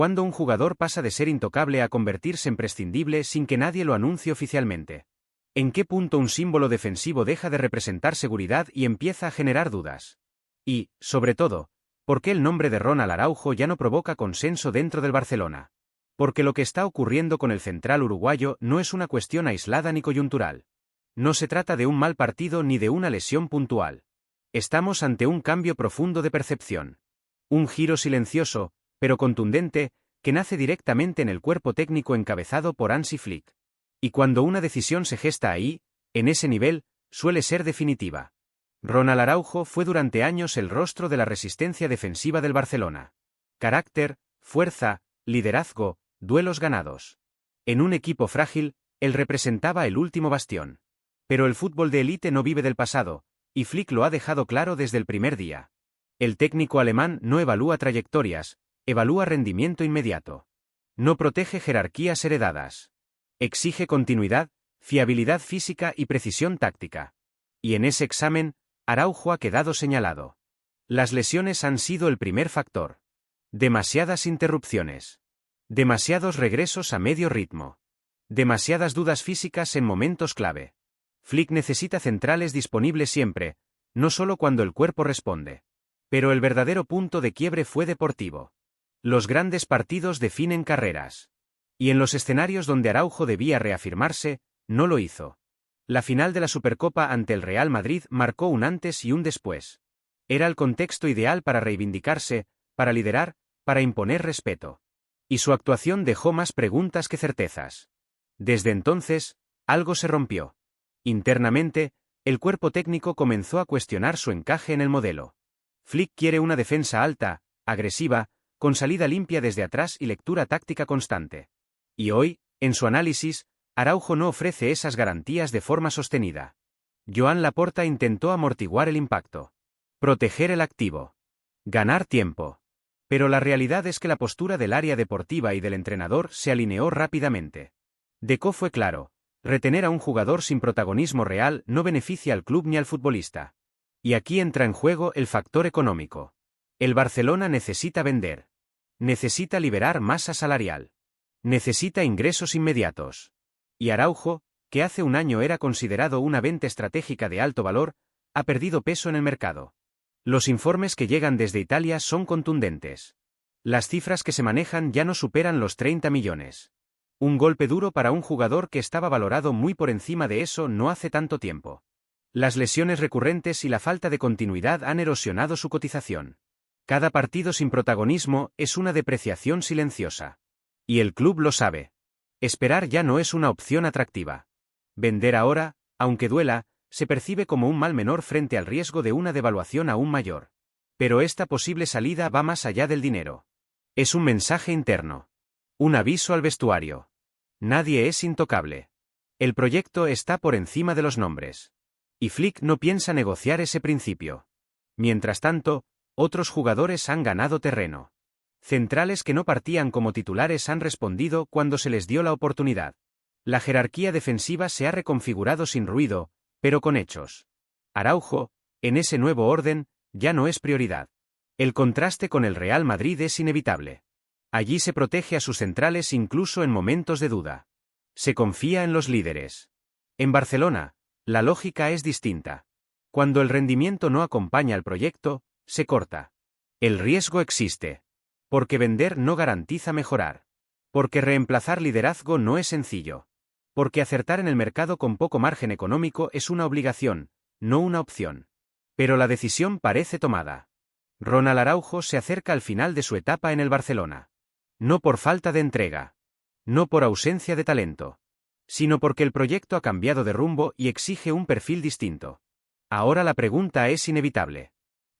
¿Cuándo un jugador pasa de ser intocable a convertirse en prescindible sin que nadie lo anuncie oficialmente? ¿En qué punto un símbolo defensivo deja de representar seguridad y empieza a generar dudas? Y, sobre todo, ¿por qué el nombre de Ronald Araujo ya no provoca consenso dentro del Barcelona? Porque lo que está ocurriendo con el central uruguayo no es una cuestión aislada ni coyuntural. No se trata de un mal partido ni de una lesión puntual. Estamos ante un cambio profundo de percepción. Un giro silencioso, pero contundente, que nace directamente en el cuerpo técnico encabezado por Hansi Flick. Y cuando una decisión se gesta ahí, en ese nivel, suele ser definitiva. Ronald Araujo fue durante años el rostro de la resistencia defensiva del Barcelona. Carácter, fuerza, liderazgo, duelos ganados. En un equipo frágil, él representaba el último bastión. Pero el fútbol de élite no vive del pasado, y Flick lo ha dejado claro desde el primer día. El técnico alemán no evalúa trayectorias, evalúa rendimiento inmediato. No protege jerarquías heredadas. Exige continuidad, fiabilidad física y precisión táctica. Y en ese examen, Araujo ha quedado señalado. Las lesiones han sido el primer factor. Demasiadas interrupciones. Demasiados regresos a medio ritmo. Demasiadas dudas físicas en momentos clave. Flick necesita centrales disponibles siempre, no solo cuando el cuerpo responde. Pero el verdadero punto de quiebre fue deportivo. Los grandes partidos definen carreras. Y en los escenarios donde Araujo debía reafirmarse, no lo hizo. La final de la Supercopa ante el Real Madrid marcó un antes y un después. Era el contexto ideal para reivindicarse, para liderar, para imponer respeto. Y su actuación dejó más preguntas que certezas. Desde entonces, algo se rompió. Internamente, el cuerpo técnico comenzó a cuestionar su encaje en el modelo. Flick quiere una defensa alta, agresiva, con salida limpia desde atrás y lectura táctica constante. Y hoy, en su análisis, Araujo no ofrece esas garantías de forma sostenida. Joan Laporta intentó amortiguar el impacto. Proteger el activo. Ganar tiempo. Pero la realidad es que la postura del área deportiva y del entrenador se alineó rápidamente. Deco fue claro: retener a un jugador sin protagonismo real no beneficia al club ni al futbolista. Y aquí entra en juego el factor económico. El Barcelona necesita vender. Necesita liberar masa salarial. Necesita ingresos inmediatos. Y Araujo, que hace un año era considerado una venta estratégica de alto valor, ha perdido peso en el mercado. Los informes que llegan desde Italia son contundentes. Las cifras que se manejan ya no superan los 30 millones. Un golpe duro para un jugador que estaba valorado muy por encima de eso no hace tanto tiempo. Las lesiones recurrentes y la falta de continuidad han erosionado su cotización. Cada partido sin protagonismo es una depreciación silenciosa. Y el club lo sabe. Esperar ya no es una opción atractiva. Vender ahora, aunque duela, se percibe como un mal menor frente al riesgo de una devaluación aún mayor. Pero esta posible salida va más allá del dinero. Es un mensaje interno. Un aviso al vestuario. Nadie es intocable. El proyecto está por encima de los nombres. Y Flick no piensa negociar ese principio. Mientras tanto, otros jugadores han ganado terreno. Centrales que no partían como titulares han respondido cuando se les dio la oportunidad. La jerarquía defensiva se ha reconfigurado sin ruido, pero con hechos. Araujo, en ese nuevo orden, ya no es prioridad. El contraste con el Real Madrid es inevitable. Allí se protege a sus centrales incluso en momentos de duda. Se confía en los líderes. En Barcelona, la lógica es distinta. Cuando el rendimiento no acompaña al proyecto, se corta. El riesgo existe. Porque vender no garantiza mejorar. Porque reemplazar liderazgo no es sencillo. Porque acertar en el mercado con poco margen económico es una obligación, no una opción. Pero la decisión parece tomada. Ronald Araujo se acerca al final de su etapa en el Barcelona. No por falta de entrega. No por ausencia de talento. Sino porque el proyecto ha cambiado de rumbo y exige un perfil distinto. Ahora la pregunta es inevitable.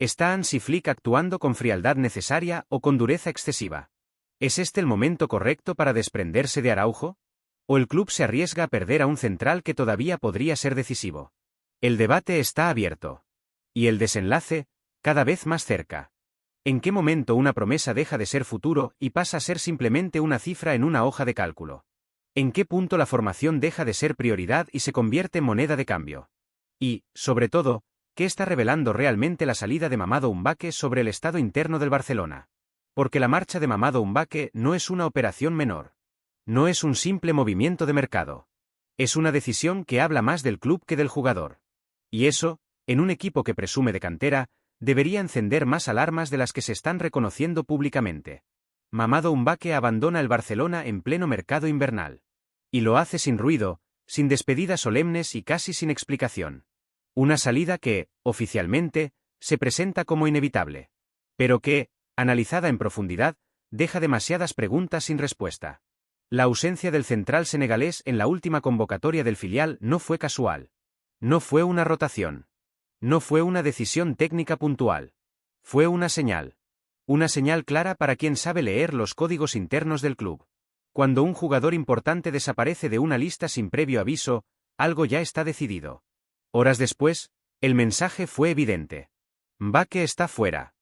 ¿Está Hansi Flick actuando con frialdad necesaria o con dureza excesiva? ¿Es este el momento correcto para desprenderse de Araujo? ¿O el club se arriesga a perder a un central que todavía podría ser decisivo? El debate está abierto. Y el desenlace, cada vez más cerca. ¿En qué momento una promesa deja de ser futuro y pasa a ser simplemente una cifra en una hoja de cálculo? ¿En qué punto la formación deja de ser prioridad y se convierte en moneda de cambio? Y, sobre todo, ¿qué está revelando realmente la salida de Mamadou Mbacké sobre el estado interno del Barcelona? Porque la marcha de Mamadou Mbake no es una operación menor. No es un simple movimiento de mercado. Es una decisión que habla más del club que del jugador. Y eso, en un equipo que presume de cantera, debería encender más alarmas de las que se están reconociendo públicamente. Mamadou Mbake abandona el Barcelona en pleno mercado invernal. Y lo hace sin ruido, sin despedidas solemnes y casi sin explicación. Una salida que, oficialmente, se presenta como inevitable. Pero que, analizada en profundidad, deja demasiadas preguntas sin respuesta. La ausencia del central senegalés en la última convocatoria del filial no fue casual. No fue una rotación. No fue una decisión técnica puntual. Fue una señal. Una señal clara para quien sabe leer los códigos internos del club. Cuando un jugador importante desaparece de una lista sin previo aviso, algo ya está decidido. Horas después, el mensaje fue evidente. Mbake está fuera.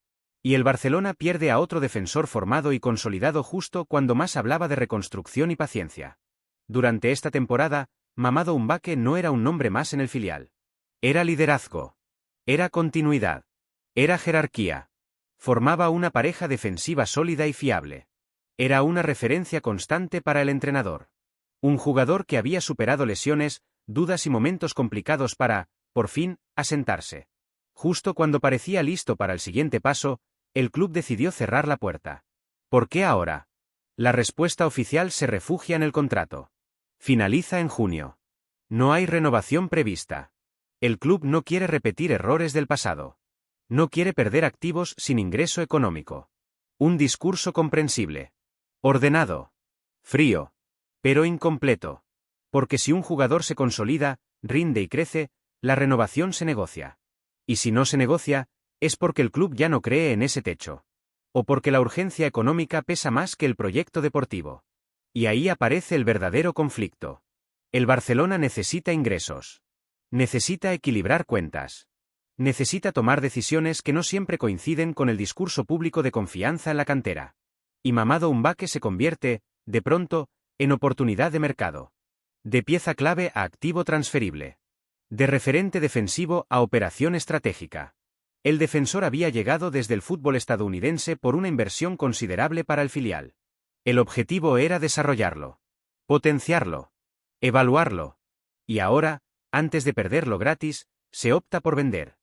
Y el Barcelona pierde a otro defensor formado y consolidado justo cuando más hablaba de reconstrucción y paciencia. Durante esta temporada, Mamadou Mbake no era un nombre más en el filial. Era liderazgo. Era continuidad. Era jerarquía. Formaba una pareja defensiva sólida y fiable. Era una referencia constante para el entrenador. Un jugador que había superado lesiones, dudas y momentos complicados para, por fin, asentarse. Justo cuando parecía listo para el siguiente paso, el club decidió cerrar la puerta. ¿Por qué ahora? La respuesta oficial se refugia en el contrato. Finaliza en junio. No hay renovación prevista. El club no quiere repetir errores del pasado. No quiere perder activos sin ingreso económico. Un discurso comprensible. Ordenado. Frío. Pero incompleto. Porque si un jugador se consolida, rinde y crece, la renovación se negocia. Y si no se negocia, es porque el club ya no cree en ese techo. O porque la urgencia económica pesa más que el proyecto deportivo. Y ahí aparece el verdadero conflicto. El Barcelona necesita ingresos. Necesita equilibrar cuentas. Necesita tomar decisiones que no siempre coinciden con el discurso público de confianza en la cantera. Y Mamadou Mbake se convierte, de pronto, en oportunidad de mercado. De pieza clave a activo transferible. De referente defensivo a operación estratégica. El defensor había llegado desde el fútbol estadounidense por una inversión considerable para el filial. El objetivo era desarrollarlo. Potenciarlo. Evaluarlo. Y ahora, antes de perderlo gratis, se opta por vender.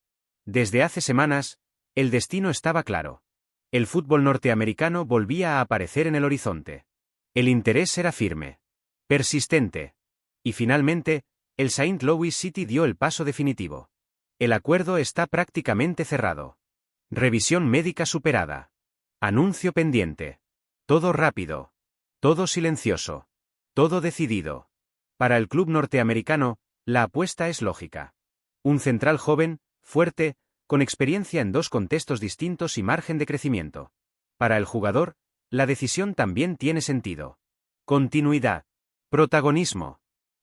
Desde hace semanas, el destino estaba claro. El fútbol norteamericano volvía a aparecer en el horizonte. El interés era firme. Persistente. Y finalmente, el St. Louis City dio el paso definitivo. El acuerdo está prácticamente cerrado. Revisión médica superada. Anuncio pendiente. Todo rápido. Todo silencioso. Todo decidido. Para el club norteamericano, la apuesta es lógica. Un central joven, fuerte, con experiencia en dos contextos distintos y margen de crecimiento. Para el jugador, la decisión también tiene sentido. Continuidad. Protagonismo.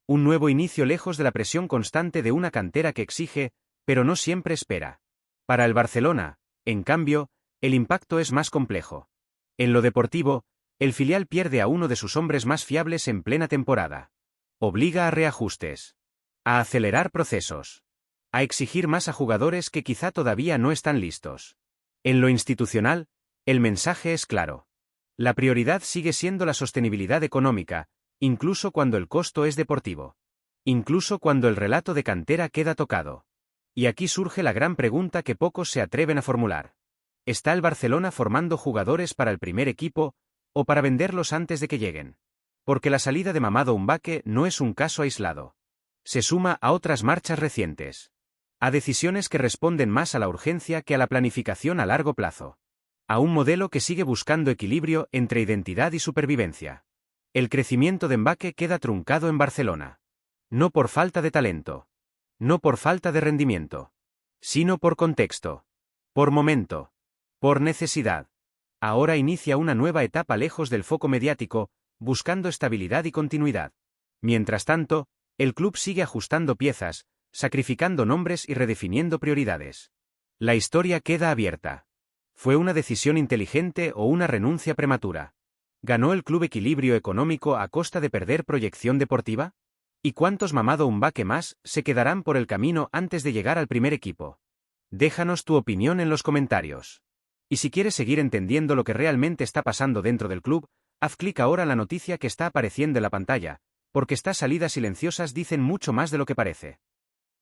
Un nuevo inicio lejos de la presión constante de una cantera que exige, pero no siempre espera. Para el Barcelona, en cambio, el impacto es más complejo. En lo deportivo, el filial pierde a uno de sus hombres más fiables en plena temporada. Obliga a reajustes. A acelerar procesos. A exigir más a jugadores que quizá todavía no están listos. En lo institucional, el mensaje es claro. La prioridad sigue siendo la sostenibilidad económica, incluso cuando el costo es deportivo. Incluso cuando el relato de cantera queda tocado. Y aquí surge la gran pregunta que pocos se atreven a formular. ¿Está el Barcelona formando jugadores para el primer equipo, o para venderlos antes de que lleguen? Porque la salida de Mamadou Mbake no es un caso aislado. Se suma a otras marchas recientes. A decisiones que responden más a la urgencia que a la planificación a largo plazo. A un modelo que sigue buscando equilibrio entre identidad y supervivencia. El crecimiento de Mbake queda truncado en Barcelona. No por falta de talento. No por falta de rendimiento. Sino por contexto. Por momento. Por necesidad. Ahora inicia una nueva etapa lejos del foco mediático, buscando estabilidad y continuidad. Mientras tanto, el club sigue ajustando piezas, sacrificando nombres y redefiniendo prioridades. La historia queda abierta. ¿Fue una decisión inteligente o una renuncia prematura? ¿Ganó el club equilibrio económico a costa de perder proyección deportiva? ¿Y cuántos Mamadou Mbake más se quedarán por el camino antes de llegar al primer equipo? Déjanos tu opinión en los comentarios. Y si quieres seguir entendiendo lo que realmente está pasando dentro del club, haz clic ahora en la noticia que está apareciendo en la pantalla, porque estas salidas silenciosas dicen mucho más de lo que parece.